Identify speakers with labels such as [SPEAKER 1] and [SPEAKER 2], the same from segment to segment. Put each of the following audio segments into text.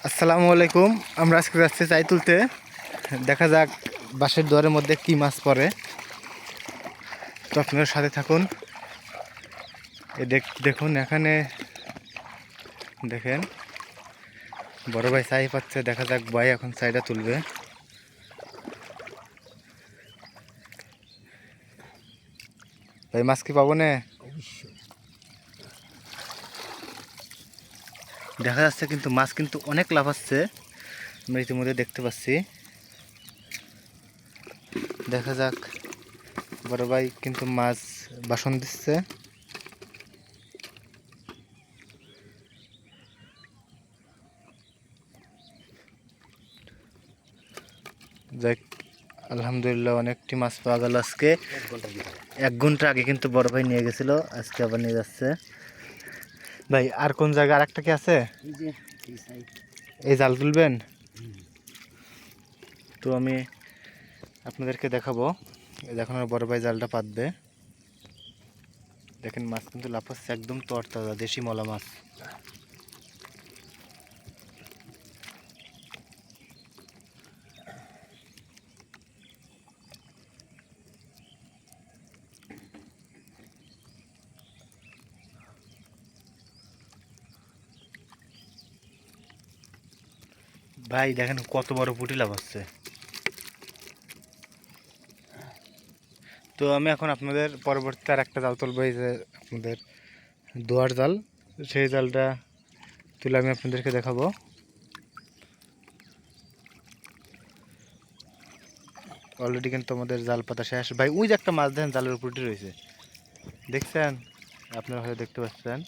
[SPEAKER 1] আসসালামু আলাইকুম। আমরা আজকে যাচ্ছি চাই তুলতে। দেখা যাক বাঁশের দুয়ারের মধ্যে কি মাছ পড়ে। তো আপনার সাথে থাকুন। দেখুন এখানে দেখেন বড় ভাই চাই পাচ্ছে। দেখা যাক ভাই এখন চাইটা তুলবে। ভাই মাছ কি পাবো না? দেখা যাচ্ছে কিন্তু মাছ কিন্তু অনেক লাভ আসছে, আমরা ইতিমধ্যে দেখতে পাচ্ছি। দেখা যাক বড় ভাই কিন্তু মাছ বাসন দিচ্ছে। যাক আলহামদুলিল্লাহ অনেকটি মাছ পাওয়া গেল আজকে। 1 ঘন্টা আগে কিন্তু বড় ভাই নিয়ে গেছিল, আজকে আবার নিয়ে যাচ্ছে। ভাই আর কোন জায়গা আর একটা কি আছে? এই জাল তুলবেন? তো আমি আপনাদেরকে দেখাবো। এখন বড় ভাই জালটা পাতবে। দেখেন মাছ কিন্তু লাফাচ্ছে, একদম তরতাজা দেশি মলা মাছ। ভাই দেখেন কত বড় পুঁটি লাফাচ্ছে। তো আমি এখন আপনাদের পরবর্তীতে আর একটা জাল তুলবো, এই যে আপনাদের দোয়ার জাল। সেই জালটা তুলে আমি আপনাদেরকে দেখাবো। অলরেডি কিন্তু আমাদের জাল পাতা শেষ। ভাই ওই যে একটা মাছ দেখেন জালের উপরটি রয়েছে, দেখছেন? আপনারা হয়তো দেখতে পাচ্ছেন।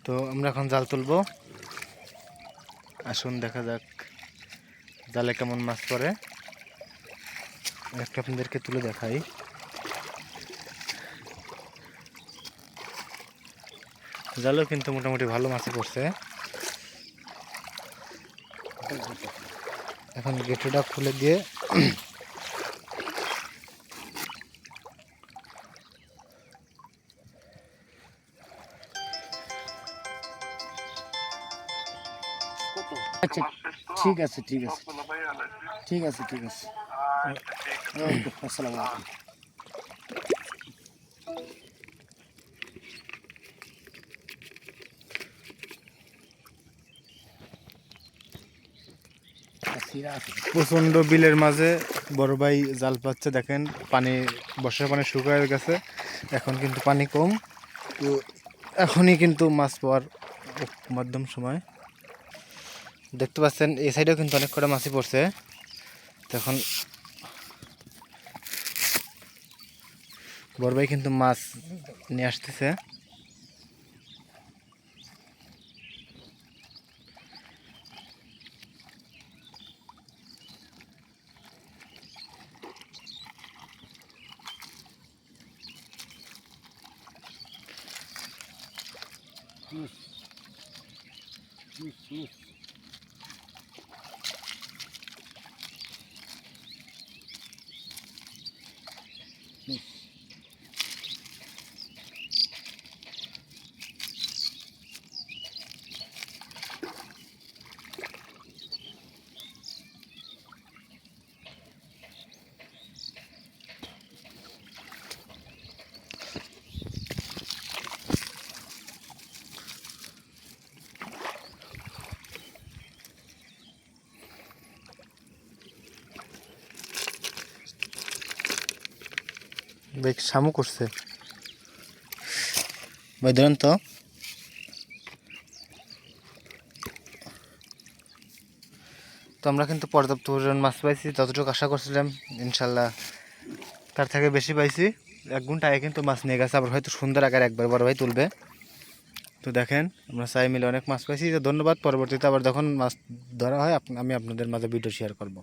[SPEAKER 1] তো আমরা এখন জাল তুলবো। আসুন দেখা যাক জালে কেমন মাছ পড়ে। একটা আপনাদেরকে তুলে দেখাই। জালও কিন্তু মোটামুটি ভালো মাছ পড়ছে। এখন গেটুটা খুলে দিয়ে
[SPEAKER 2] আচ্ছা, ঠিক আছে ঠিক আছে ঠিক আছে ঠিক আছে। আসসালামু আলাইকুম।
[SPEAKER 1] প্রচণ্ড বিলের মাঝে বড় ভাই জাল পাচ্ছে। দেখেন পানি, বর্ষার পানি শুকিয়ে গেছে, এখন কিন্তু পানি কম। তো এখনই কিন্তু মাছ পাওয়ার মধ্যম সময়। দেখতে পাচ্ছেন এই সাইডেও কিন্তু অনেক কটা মাছই পড়ছে। তখন বড় ভাই কিন্তু মাছ নিয়ে আসতেছে। ভাই শামুক করছে ভাই, ধরেন তো। তো আমরা কিন্তু পর্যাপ্ত পরিমাণ মাছ পাইছি, যতটুকু আশা করছিলাম ইনশাল্লাহ তার থেকে বেশি পাইছি। 1 ঘন্টা আগে কিন্তু মাছ নিয়ে গেছে, আবার হয়তো সুন্দর আকারে একবার বড় ভাই তুলবে। তো দেখেন আমরা চাই মিলে অনেক মাছ পাইছি। তো ধন্যবাদ। পরবর্তীতে আবার যখন মাছ ধরা হয় আমি আপনাদের মাঝে ভিডিও শেয়ার করব।